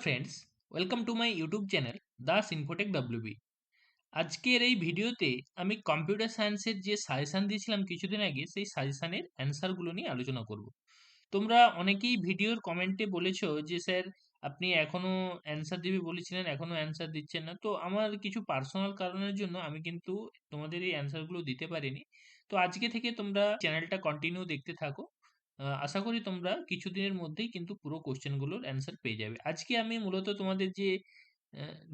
Friends, welcome to my YouTube channel Das Infotech WB. আজকের এই ভিডিওতে আমি কম্পিউটার সায়েন্সের যে সাজেশন দিয়েছিলাম কিছুদিন আগে, সেই সাজেশনের অ্যান্সারগুলো নিয়ে আলোচনা করব। তোমরা অনেকেই ভিডিওর কমেন্টে বলেছো যে স্যার আপনি এখনো অ্যান্সার দিবে বলেছিলেন, এখনো অ্যান্সার দিচ্ছেন না। তো আমার কিছু পার্সোনাল কারণের জন্য আমি কিন্তু তোমাদের এই অ্যান্সারগুলো দিতে পারিনি। তো আজকে থেকে তোমরা চ্যানেলটা কন্টিনিউ দেখতে থাকো। আশা করি তোমরা কিছুদিনের মধ্যেই কিন্তু পুরো কোশ্চেনগুলোর অ্যান্সার পেয়ে যাবে। আজকে আমি মূলত তোমাদের যে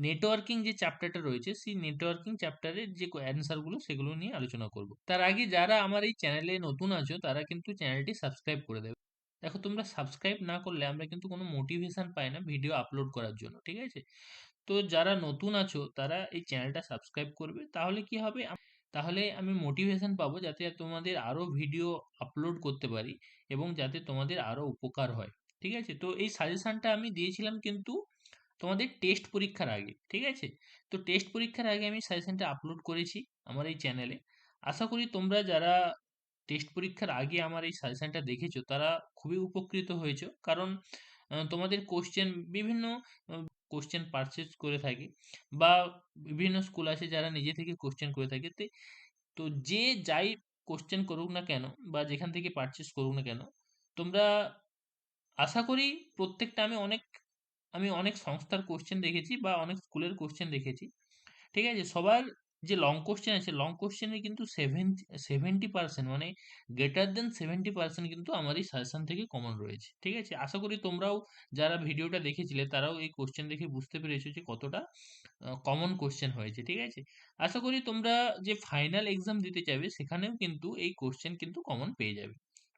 নেটওয়ার্কিং যে চ্যাপ্টারটা রয়েছে, সেই নেটওয়ার্কিং চ্যাপ্টারের যে অ্যান্সারগুলো সেগুলো নিয়ে আলোচনা করব। তার আগে যারা আমার এই চ্যানেলে নতুন আছো তারা কিন্তু চ্যানেলটি সাবস্ক্রাইব করে দেবে। দেখো, তোমরা সাবস্ক্রাইব না করলে আমরা কিন্তু কোনো মোটিভেশন পাই না ভিডিও আপলোড করার জন্য, ঠিক আছে? তো যারা নতুন আছো তারা এই চ্যানেলটা সাবস্ক্রাইব করবে, তাহলে কি হবে, তাহলে আমি মোটিভেশন পাবো যাতে তোমাদের আরো ভিডিও আপলোড করতে পারি এবং যাতে তোমাদের আরো উপকার হয়। ঠিক আছে? তো এই সাজেশনটা আমি দিয়েছিলাম কিন্তু তোমাদের টেস্ট পরীক্ষার আগে, ঠিক আছে? তো টেস্ট পরীক্ষার আগে আমি সাজেশনটা আপলোড করেছি আমার এই চ্যানেলে। আশা করি তোমরা যারা টেস্ট পরীক্ষার আগে আমার এই সাজেশনটা দেখেছো তারা খুবই উপকৃত হয়েছো, কারণ তোমাদের কোশ্চেন বিভিন্ন কোশ্চেন পারচেজ করে থাকে, বা বিভিন্ন স্কুল আছে যারা নিজে থেকে কোশ্চেন করে থাকে। তো যে যাই কোশ্চেন করুক না কেন বা যেখান থেকে পারচেজ করুক না কেন, তোমরা আশা করি প্রত্যেকটা আমি অনেক সংস্থার কোশ্চেন দেখেছি বা অনেক স্কুলের কোশ্চেন দেখেছি, ঠিক আছে? সবার যে লং কোশ্চেন আছে, লং কোশ্চেনে কিন্তু 70% মানে গ্রেটার দেন 70% কিন্তু আমার এই সাজেশন থেকে কমন রয়েছে, ঠিক আছে? আশা করি তোমরাও যারা ভিডিওটা দেখেছিলে তারাও এই কোশ্চেন দেখে বুঝতে পেরেছো যে কতটা কমন কোশ্চেন হয়েছে, ঠিক আছে? আশা করি তোমরা যে ফাইনাল এক্সাম দিতে যাবে সেখানেও কিন্তু এই কোশ্চেন কিন্তু কমন পেয়ে যাবে,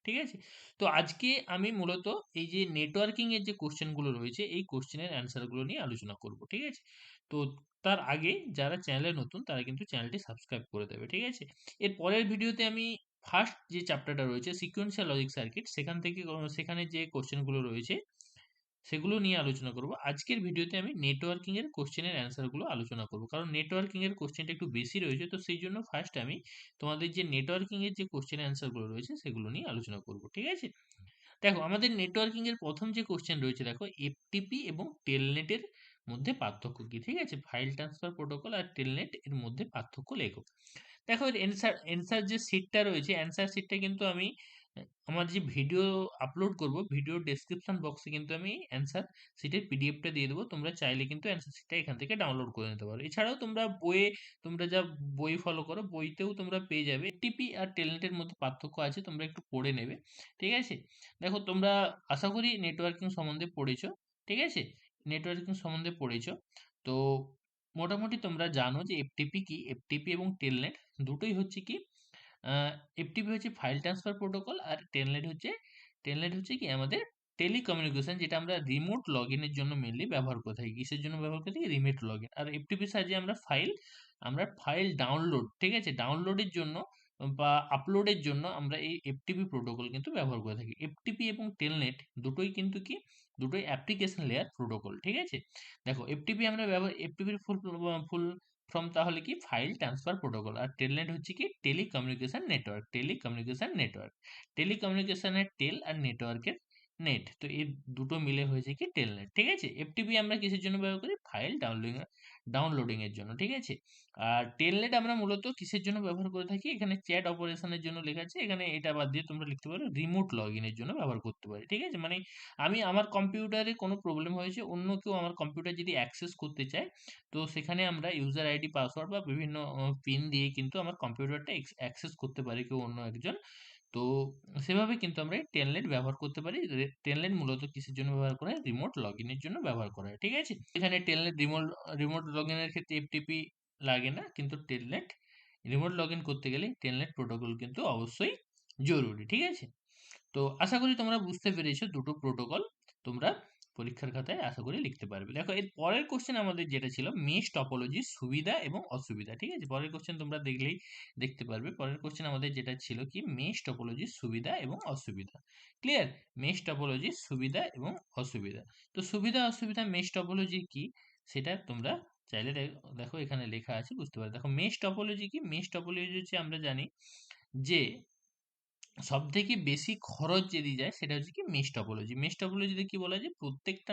ঠিক আছে? তো আজকে আমি মূলত এই যে নেটওয়ার্কিং এর যে কোশ্চেন গুলো রয়েছে এই কোশ্চেনের অ্যান্সার গুলো নিয়ে আলোচনা করব, ঠিক আছে? তো তার আগে যারা চ্যানেলে নতুন তারা কিন্তু চ্যানেলটি সাবস্ক্রাইব করে দেবে, ঠিক আছে? এর পরের ভিডিওতে আমি ফার্স্ট যে চ্যাপ্টারটা রয়েছে সিকোয়েন্সিয়াল লজিক সার্কিট, সেখানে যে কোশ্চেন গুলো রয়েছে সেগুলো নিয়ে আলোচনা করব। আজকের ভিডিওতে আমি নেটওয়ার্কিং এর কোশ্চেনের অ্যান্সার গুলো আলোচনা করব, কারণ নেটওয়ার্কিং এর কোশ্চেনটা একটু বেশি রয়েছে। তো সেই জন্য ফার্স্ট আমি তোমাদের যে নেটওয়ার্কিং এর যে কোশ্চেন অ্যান্সার গুলো রয়েছে সেগুলো নিয়ে আলোচনা করব, ঠিক আছে? দেখো, আমাদের নেটওয়ার্কিং এর প্রথম যে কোশ্চেন রয়েছে, দেখো এফটিপি এবং টেলনেটের মধ্যে পার্থক্য কি, ঠিক আছে? ফাইল ট্রান্সফার প্রোটোকল আর টেলনেট এর মধ্যে পার্থক্য লেখো। দেখো, এর অ্যান্সার যে শিটটা রয়েছে, অ্যান্সার শিটটা কিন্তু আমি আমার যে ভিডিও আপলোড করব ভিডিওর ডেসক্রিপশন বক্সে কিন্তু আমি অ্যান্সার শিটের পিডিএফটা দিয়ে দেবো। তোমরা চাইলে কিন্তু অ্যান্সার শিটটা এখান থেকে ডাউনলোড করে নিতে পারো। এছাড়াও তোমরা যা বই ফলো করো বইতেও তোমরা পেয়ে যাবে। টিপি আর টেলনেটের মধ্যে পার্থক্য আছে, তোমরা একটু পড়ে নেবে, ঠিক আছে? দেখো, তোমরা আশা করি নেটওয়ার্কিং সম্বন্ধে পড়েছো, ঠিক আছে? নেটওয়ার্কিং সম্বন্ধে পড়েছো। তো মোটামুটি তোমরা জানো যে এফটিপি কি। এফটিপি এবং টেলনেট দুটোই হচ্ছে কি, এফটিপি হচ্ছে ফাইল ট্রান্সফার প্রোটোকল, আর টেলনেট হচ্ছে কি আমাদের টেলিকমিউনিকেশন, যেটা আমরা রিমোট লগ ইনের জন্য মেনলি ব্যবহার করে থাকি। কিসের জন্য ব্যবহার করে থাকি? Remote log in. আর এফটিপির সাহায্যে আমরা ফাইল ডাউনলোড, ঠিক আছে, ডাউনলোডের জন্য বা আপলোডের জন্য আমরা এই এফটিপি প্রোটোকল কিন্তু ব্যবহার করে থাকি। এফটিপি এবং টেলনেট দুটোই অ্যাপ্লিকেশন লেয়ার প্রোটোকল, ঠিক আছে? দেখো, এফটিপির ফুল ফ্রম তাহলে কি, ফাইল ট্রান্সফার প্রোটোকল। আর টেলনেট হচ্ছে কি, টেলিকমিউনিকেশনের টেল আর নেটওয়ার্কের নেট। তো এই দুটো মিলে হয়েছে কি টেলনেট, ঠিক আছে? এফটিপি আমরা কিসের জন্য ব্যবহার করি? ফাইল ডাউনলোডিং এর জন্য, ঠিক আছে? আর টেলনেট আমরা মূলত কিসের জন্য ব্যবহার করে থাকি? এখানে চ্যাট অপারেশনের জন্য লেখা আছে, এখানে এটা বাদ দিয়ে তোমরা লিখতে পারো রিমোট লগ ইনের জন্য ব্যবহার করতে পারি, ঠিক আছে? মানে আমি আমার কম্পিউটারে কোনো প্রবলেম হয়েছে, অন্য কেউ আমার কম্পিউটার যদি অ্যাক্সেস করতে চায়, তো সেখানে আমরা ইউজার আইডি পাসওয়ার্ড বা বিভিন্ন পিন দিয়ে কিন্তু আমার কম্পিউটারটা অ্যাক্সেস করতে পারি কেউ অন্য একজন। তো সেভাবে কিন্তু আমরা এই টেলনেট ব্যবহার করতে পারি। টেলনেট মূলত কিসের জন্য ব্যবহার করা হয়? রিমোট লগ ইনের জন্য ব্যবহার করা হয়, ঠিক আছে? এখানে টেলনেট রিমোট লগ ইনের ক্ষেত্রে এফটিপি লাগে না, কিন্তু টেলনেট রিমোট লগ ইন করতে গেলে টেলনেট প্রোটোকল কিন্তু অবশ্যই জরুরি, ঠিক আছে? তো আশা করি তোমরা বুঝতে পেরেছো দুটো প্রোটোকল তোমরা পরীক্ষার খাতায় আশা করি লিখতে পারবে। দেখো, এর পরের কোশ্চেন আমাদের যেটা ছিল মেশ টপোলজির সুবিধা এবং অসুবিধা, ঠিক আছে? পরের কোশ্চেন তোমরা দেখলেই দেখতে পারবে। পরের কোশ্চেন আমাদের যেটা ছিল কি, মেশ টপোলজির সুবিধা এবং অসুবিধা। ক্লিয়ার? মেশ টপোলজির সুবিধা এবং অসুবিধা। তো সুবিধা অসুবিধা মেশ টপোলজি কি সেটা তোমরা চাইলে দেখো এখানে লেখা আছে, বুঝতে পারবে। দেখো, মেশ টপোলজি কি? মেশ টপোলজি হচ্ছে আমরা জানি যে সবথেকে বেশি খরচ যেদি যায় সেটা হচ্ছে কি মেশ টপোলজি। মেশ টপোলজিতে কি বলা যায়, প্রত্যেকটা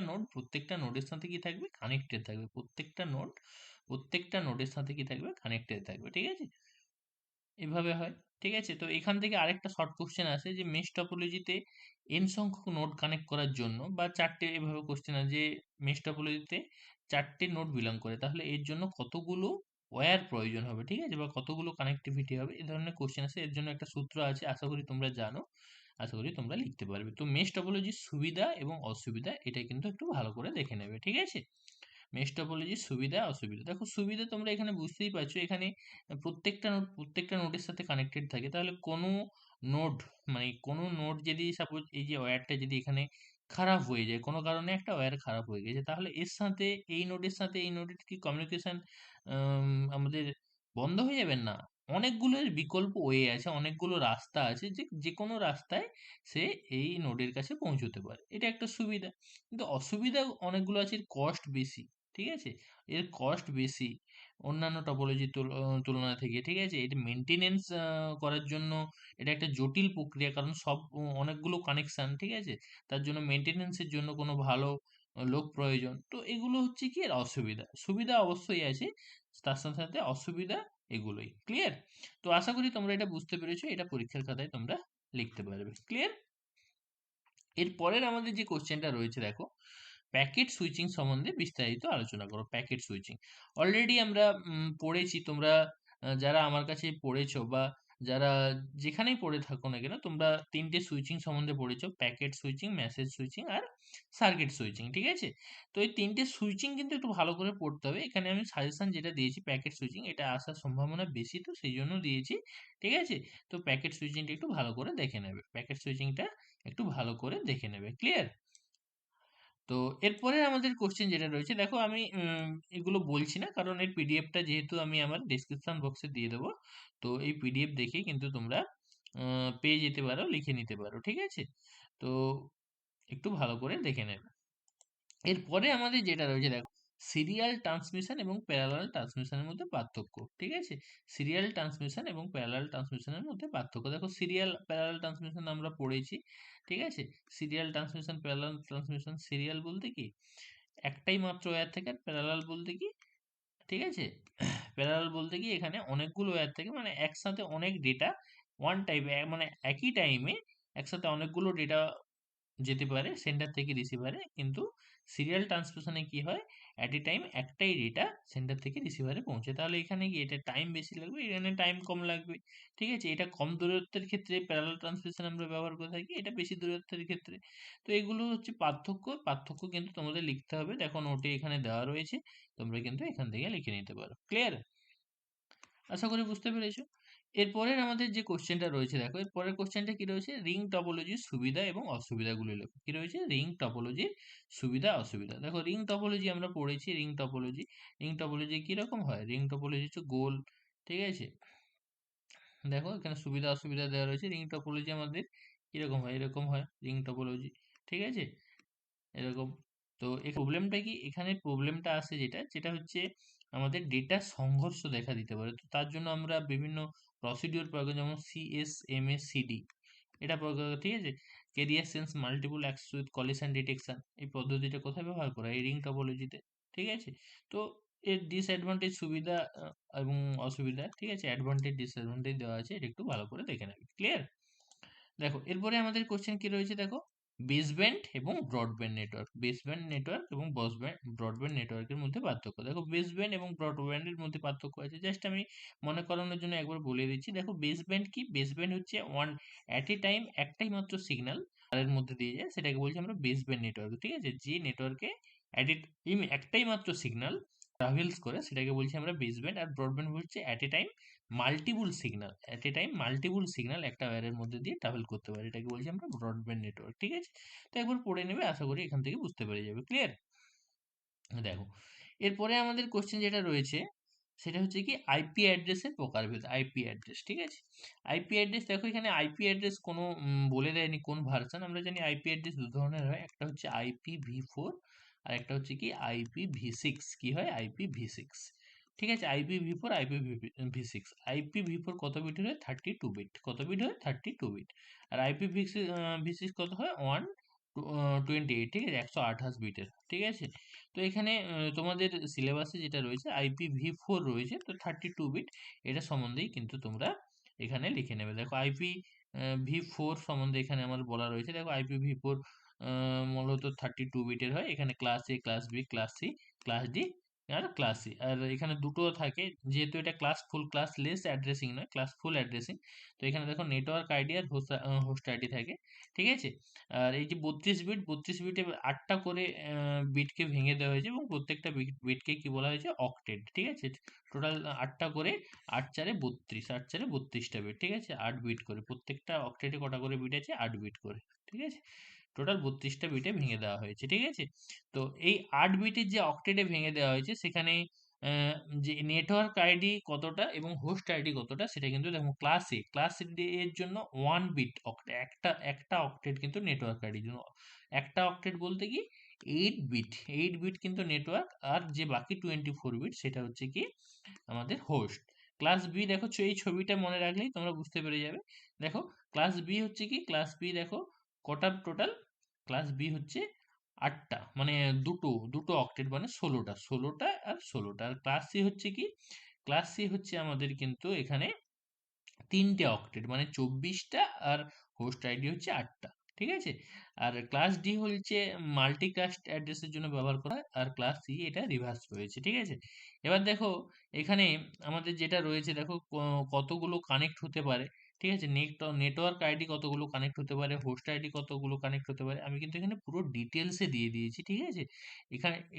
নোডের সাথে কি থাকবে, কানেক্টেড থাকবে। প্রত্যেকটা নোডের সাথে কি থাকবে, কানেক্টেড থাকবে। ঠিক আছে, এভাবে হয়। ঠিক আছে, তো এখান থেকে আরেকটা শর্ট কোশ্চেন আসে যে মেশ টপোলজিতে এন সংখ্যক নোড কানেক্ট করার জন্য, বা চারটে এভাবে কোশ্চেন আছে যে মেশ টপোলজিতে চারটে নোড বিলং করে, তাহলে এর জন্য কতগুলো ওয়্যার প্রয়োজন হবে, ঠিক আছে, বা কতগুলো কানেক্টিভিটি হবে, এই ধরনের কোশ্চেন আছে। এর জন্য একটা সূত্র আছে, আশা করি তোমরা জানো, আশা করি তোমরা লিখতে পারবে। তো মেশ টপোলজির সুবিধা এবং অসুবিধা এটা কিন্তু একটু ভালো করে দেখে নেবে। ঠিক আছে, মেশ টপোলজির সুবিধা অসুবিধা। দেখো সুবিধা তোমরা এখানে বুঝতেই পারছো, এখানে প্রত্যেকটা নোডের সাথে কানেক্টেড থাকে। তাহলে কোনো নোড, মানে কোনো নোড যদি সাপোজ এই যে ওয়্যারটা যদি এখানে খারাপ হয়ে যায়, কোনো কারণে একটা ওয়্যার খারাপ হয়ে গেছে, তাহলে এর সাথে এই নোডের সাথে এই নোডের কি কমিউনিকেশন আমাদের বন্ধ হয়ে যাবে না। অনেকগুলো বিকল্প ওয়ে আছে, অনেকগুলো রাস্তা আছে, যে যে কোনো রাস্তায় সে এই নোডের কাছে পৌঁছতে পারে। এটা একটা সুবিধা। কিন্তু অসুবিধা অনেকগুলো আছে, কস্ট বেশি। ঠিক আছে, এর কস্ট বেশি অন্যান্য টপোলজির তুলনা থেকে। ঠিক আছে, এটা মেনটেনেন্স করার জন্য এটা একটা জটিল প্রক্রিয়া, কারণ সব অনেকগুলো কানেকশন। ঠিক আছে, তার জন্য মেনটেনেন্সের জন্য কোনো ভালো লোক প্রয়োজন। তো এগুলো হচ্ছে কি এর অসুবিধা। সুবিধা অবশ্যই আছে, তার সাথে সাথে অসুবিধা এগুলোই। ক্লিয়ার? তো আশা করি তোমরা এটা বুঝতে পেরেছো, এটা পরীক্ষার খাতায় তোমরা লিখতে পারবে। ক্লিয়ার? এর পরের আমাদের যে কোশ্চেনটা রয়েছে, দেখো প্যাকেট সুইচিং সম্বন্ধে বিস্তারিত আলোচনা করো। প্যাকেট সুইচিং অলরেডি আমরা পড়েছি। তোমরা যারা আমার কাছে পড়েছো, বা যারা যেখানেই পড়ে থাকো না কেন, তোমরা তিনটে সুইচিং সম্বন্ধে পড়েছো: প্যাকেট সুইচিং, মেসেজ সুইচিং আর সার্কিট সুইচিং। ঠিক আছে, তো এই তিনটে সুইচিং কিন্তু একটু ভালো করে পড়তে হবে। এখানে আমি সাজেশন যেটা দিয়েছি, প্যাকেট সুইচিং এটা আসার সম্ভাবনা বেশি, তো সেই জন্য দিয়েছি। ঠিক আছে, তো প্যাকেট সুইচিংটা একটু ভালো করে দেখে নেবে, প্যাকেট সুইচিংটা একটু ভালো করে দেখে নেবে। ক্লিয়ার? তো এরপরে আমাদের কোশ্চেন যেটা রয়েছে, দেখো আমি এগুলো বলছি না, কারণ এর পিডিএফটা যেহেতু আমি আমার ডিসক্রিপশন বক্সে দিয়ে দেবো, তো এই পিডিএফ দেখে কিন্তু তোমরা পেয়ে যেতে পারো, লিখে নিতে পারো। ঠিক আছে, তো একটু ভালো করে দেখে নেবে। এরপরে আমাদের যেটা রয়েছে, দেখো সিরিয়াল ট্রান্সমিশন এবং প্যারালাল ট্রান্সমিশনের মধ্যে পার্থক্য। ঠিক আছে, সিরিয়াল ট্রান্সমিশন এবং প্যারালাল ট্রান্সমিশনের মধ্যে পার্থক্য। দেখো সিরিয়াল প্যারালাল ট্রান্সমিশন আমরা পড়েছি। ঠিক আছে, serial transmission, parallel transmission. Serial বলতে কি একটাই মাত্র ওয়্যার থাকে, আর প্যারালাল বলতে কি, ঠিক আছে, প্যারালাল বলতে কি এখানে অনেকগুলো ওয়্যার থাকে, মানে একসাথে অনেক ডেটা ওয়ান টাইপ, মানে একই টাইমে একসাথে অনেকগুলো ডেটা যেতে পারে সেন্টার থেকে রিসিভারে। কিন্তু সিরিয়াল ট্রান্সমিশনে কি হয়, অ্যাট এ টাইম একটাই ডেটা সেন্টার থেকে রিসিভারে পৌঁছে। তাহলে এখানে কি এটা টাইম বেশি লাগবে, এখানে টাইম কম লাগবে। ঠিক আছে, এটা কম দূরত্বের ক্ষেত্রে প্যারালাল ট্রান্সমিশন আমরা ব্যবহার করে থাকি, এটা বেশি দূরত্বের ক্ষেত্রে। তো এগুলো হচ্ছে পার্থক্য। পার্থক্য কিন্তু তোমাদের লিখতে হবে, দেখো নোটে এখানে দেওয়া রয়েছে, তোমরা কিন্তু এখান থেকে লিখে নিতে পারো। ক্লিয়ার? আশা করি বুঝতে পেরেছো। এরপরের আমাদের যে কোশ্চেনটা রয়েছে, দেখো এর পরের কোশ্চেনটা কি রয়েছে, রিং টপোলজির সুবিধা এবং অসুবিধাগুলো লেখো। কি রয়েছে, রিং টপোলজির সুবিধা অসুবিধা। দেখো রিং টপোলজি আমরা পড়েছি, রিং টপোলজি কিরকম হয়, রিং টপোলজি হচ্ছে গোল। ঠিক আছে, দেখো এখানে সুবিধা অসুবিধা দেওয়া রয়েছে। রিং টপোলজি আমাদের কিরকম হয়, এরকম হয় রিং টপোলজি। ঠিক আছে, এরকম। তো এই প্রবলেমটা কি, এখানে প্রবলেমটা আসে যেটা যেটা হচ্ছে আমাদের ডেটার সংঘর্ষ দেখা দিতে পারে। তো তার জন্য আমরা বিভিন্ন প্রসিডিওর প্রয়োগ, যেমন CSMACD এটা প্রয়োগ করা। ঠিক আছে, career sense multiple access with collision detection, এই পদ্ধতিটা কোথায় ব্যবহার করা হয়, এই রিং টপোলজিতে। ঠিক আছে, তো এর ডিসঅ্যাডভান্টেজ, সুবিধা এবং অসুবিধা। ঠিক আছে, অ্যাডভান্টেজ ডিসঅ্যাডভান্টেজ দেওয়া আছে, এটা একটু ভালো করে দেখে নেবে। ক্লিয়ার? দেখো এরপরে আমাদের কোশ্চেন কি রয়েছে, দেখো বেসব্যান্ড এবং ব্রডব্যান্ড নেটওয়ার্ক। বেসব্যান্ড নেটওয়ার্ক এবং ব্রডব্যান্ড নেটওয়ার্কের মধ্যে পার্থক্য। দেখো বেসব্যান্ড এবং ব্রডব্যান্ডের মধ্যে পার্থক্য আছে, জাস্ট আমি মনে করানোর জন্য একবার বলে দিচ্ছি। দেখো বেসব্যান্ড কি, বেসব্যান্ড হচ্ছে ওয়ান অ্যাট এ টাইম একটাই মাত্র সিগন্যাল তারের মধ্যে দিয়ে যায়, সেটাকে বলছি আমরা বেসব্যান্ড নেটওয়ার্ক। ঠিক আছে, যে নেটওয়ার্কে অ্যাট এ টাইম একটাই মাত্র সিগন্যাল ট্রাভেলস করে, সেটাকে বলছি আমরা বেসব্যান্ড। আর ব্রডব্যান্ড হচ্ছে at a time multiple signal একটা ওয়্যারের মধ্যে দিয়ে ট্রাভেল করতে পারে, এটাকে বলছি আমরা ব্রডব্যান্ড নেটওয়ার্ক। ঠিক আছে, তো একবার পড়ে নেবে, আশা করি এখান থেকে বুঝতে পেরে যাবে। ক্লিয়ার? দেখো এরপরে আমাদের কোশ্চেন যেটা রয়েছে, সেটা হচ্ছে কি আইপি অ্যাড্রেসের প্রকারভেদ। আইপি অ্যাড্রেস, ঠিক আছে, আইপি অ্যাড্রেস। দেখো এখানে আইপি অ্যাড্রেস কোনো বলে দেয়নি কোন ভার্সন। আমরা জানি আইপি অ্যাড্রেস দু ধরনের হয়, একটা হচ্ছে IP v4 আর একটা হচ্ছে কি IP v6। কি হয়, IP v6। ঠিক আছে, IPv4, IPv6। IPv4 কত বিটের হয়? 32 বিট। কত বিট হয়? 32 বিট। আর IPv6 কত হয়? 128, ঠিক আছে, 128 বিটের। ঠিক আছে, তো এখানে তোমাদের সিলেবাসে যেটা রয়েছে IPv4 রয়েছে, তো 32 বিট, এটা সম্বন্ধেই কিন্তু তোমরা এখানে লিখে নেবে। দেখো IPv4 সম্বন্ধে এখানে আমার বলা রয়েছে। দেখো IPv4 মূলত 32 বিটের হয়। এখানে class A, class B, class C, class D আর ক্লাস সি। আর এখানে দুটো থাকে, যেহেতু এটা class full, class less addressing নয়, ক্লাস ফুল অ্যাড্রেসিং। তো এখানে দেখো নেটওয়ার্ক আইডি আর হোস্ট আইডি থাকে। ঠিক আছে, আর এই যে 32 বিট, 32 বিটে 8টা করে বিটকে ভেঙে দেওয়া হয়েছে এবং প্রত্যেকটা বিটকে কি বলা হয়েছে? অক্টেট। ঠিক আছে, টোটাল 8টা করে, 8 চারে 32, 8 চারে 32টা বিট। ঠিক আছে, 8 বিট করে, প্রত্যেকটা অক্টেটে কটা করে বিট আছে? 8 বিট করে। ঠিক আছে, টোটাল 32টা বিটে ভেঙে দেওয়া হয়েছে। ঠিক আছে, তো এই 8 বিটের যে অক্টেটে ভেঙে দেওয়া হয়েছে, সেখানে আহ, যে নেটওয়ার্ক আইডি কতটা এবং হোস্ট আইডি কতটা, সেটা কিন্তু দেখো ক্লাস এ এর জন্য 1 বিট অক্টেট, একটা একটা অক্টেট কিন্তু নেটওয়ার্ক আইডির জন্য। একটা অক্টেট বলতে কি 8 বিট, 8 বিট কিন্তু নেটওয়ার্ক, আর যে বাকি 24 বিট সেটা হচ্ছে কি আমাদের হোস্ট। ক্লাস বি দেখো, এই ছবিটা মনে রাখলেই তোমরা বুঝতে পেরে যাবে। দেখো ক্লাস বি হচ্ছে কি, ক্লাস বি দেখো কটা টোটাল, ক্লাস বি হচ্ছে 8টা, মানে দুটো দুটো অক্টেট, মানে 16টা আর 16টা। আর ক্লাস সি হচ্ছে কি, ক্লাস সি হচ্ছে আমাদের কিন্তু এখানে 3টে অক্টেট, মানে 24টা, আর হোস্ট আইডি হচ্ছে 8টা। ঠিক আছে, আর ক্লাস ডি হচ্ছে মাল্টিকাস্ট অ্যাড্রেসের জন্য ব্যবহার করা হয়, আর ক্লাস সি এটা রিভার্স রয়েছে। ঠিক আছে, এবার দেখো এখানে আমাদের যেটা রয়েছে, দেখো কতগুলো কানেক্ট হতে পারে। ঠিক আছে, নেটওয়ার্ক আইডি কতগুলো কানেক্ট হতে পারে, হোস্ট আইডি কতগুলো কানেক্ট হতে পারে, আমি কিন্তু এখানে পুরো ডিটেলসে দিয়ে দিয়েছি। ঠিক আছে,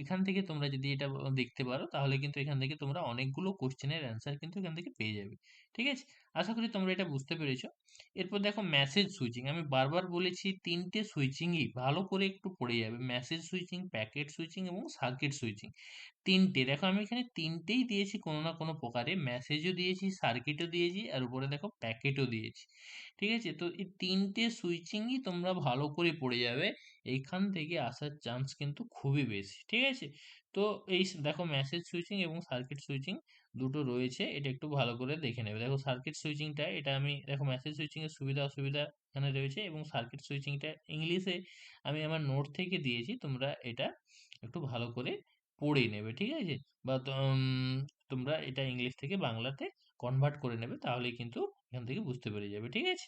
এখান থেকে তোমরা যদি এটা দেখতে পারো, তাহলে কিন্তু এখান থেকে তোমরা অনেকগুলো কোশ্চেনের অ্যান্সার কিন্তু এখান থেকে পেয়ে যাবে। ঠিক আছে, আশা করি তোমরা এটা বুঝতে পেরেছো। এরপর দেখো মেসেজ সুইচিং, আমি বারবার বলেছি 3টে সুইচিংই ভালো করে একটু পড়ে যাবে: মেসেজ সুইচিং, প্যাকেট সুইচিং এবং সার্কিট সুইচিং। 3টে দেখো, আমি এখানে 3টেই দিয়েছি কোনো না কোনো প্রকারে, মেসেজও দিয়েছি, সার্কিটও দিয়েছি, আর উপরে দেখো প্যাকেটও দিয়েছি। ঠিক আছে, তো এই 3টে সুইচিংই তোমরা ভালো করে পড়ে যাবে, এইখান থেকে আসার চান্স কিন্তু খুবই বেশি। ঠিক আছে, তো এই দেখো মেসেজ সুইচিং এবং সার্কিট সুইচিং দুটো রয়েছে, এটা একটু ভালো করে দেখে নেবে। দেখো সার্কিট সুইচিংটা, এটা আমি দেখো মেসেজ সুইচিং এর সুবিধা অসুবিধা এখানে রয়েছে, এবং সার্কিট সুইচিংটা ইংলিশে আমি আমার নোট থেকে দিয়েছি, তোমরা এটা একটু ভালো করে পড়ে নেবে। ঠিক আছে, বা তোমরা এটা ইংলিশ থেকে বাংলাতে কনভার্ট করে নেবে, তাহলেই কিন্তু এখান থেকে বুঝতে পেরে যাবে। ঠিক আছে,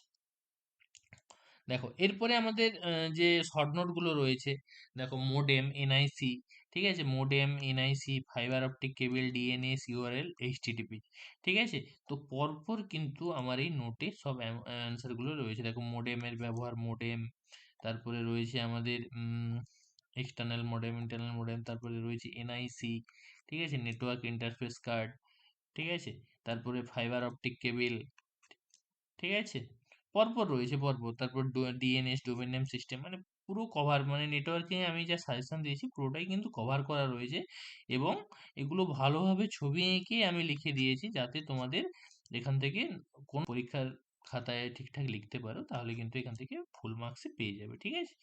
দেখো এরপরে আমাদের যে শর্ট নোট গুলো রয়েছে, দেখো মোডেম, এনআইসি। ঠিক আছে, modem, NIC, fibre optic cable, DNS, URL, HTTP. ঠিক আছে, তো পরপর কিন্তু আমার এই নোটে সব অ্যান্সার গুলো রয়েছে। দেখো মোডেমের ব্যবহার, মোডেম, তারপরে রয়েছে আমাদের এক্সটার্নাল মোডেম, ইন্টারনাল মোডেম, তারপরে রয়েছে এনআইসি। ঠিক আছে, নেটওয়ার্ক ইন্টারফেস কার্ড। ঠিক আছে, তারপরে ফাইবার অপটিক কেবল। ঠিক আছে, পরপর রয়েছে পরপর, তারপর ডিএনএস, ডোমেন নেম সিস্টেম, মানে পুরো কভার, মানে নেটওয়ার্কিং আমি যা সাজেশন দিয়েছি পুরোটাই কিন্তু কভার করা রয়েছে, এবং এগুলো ভালোভাবে ছবি এঁকে আমি লিখে দিয়েছি, যাতে তোমাদের এখান থেকে কোন পরীক্ষার খাতায় ঠিকঠাক লিখতে পারো, তাহলে কিন্তু এখান থেকে ফুল মার্কসই পেয়ে যাবে। ঠিক আছে,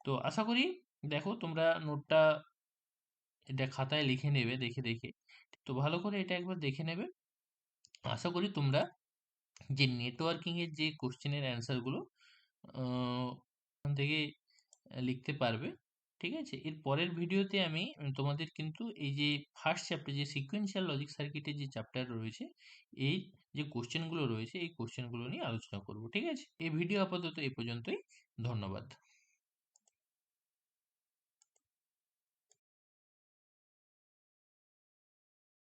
তো আশা করি দেখো তোমরা নোটটা এটা খাতায় লিখে নেবে দেখে দেখে, তো ভালো করে এটা একবার দেখে নেবে। আশা করি তোমরা যে নেটওয়ার্কিং এর যে কোশ্চেনের অ্যান্সার গুলো ওখান থেকে লিখতে পারবে। ঠিক আছে, এর পরের ভিডিওতে আমি তোমাদের কিন্তু এই যে ফার্স্ট চ্যাপ্টার, যে সিকোয়েন্সিয়াল লজিক সার্কিটের যে চ্যাপ্টার রয়েছে, এই যে কোশ্চেনগুলো রয়েছে, এই কোশ্চেনগুলো নিয়ে আলোচনা করব। ঠিক আছে, এই ভিডিও আপাতত এই পর্যন্তই। ধন্যবাদ।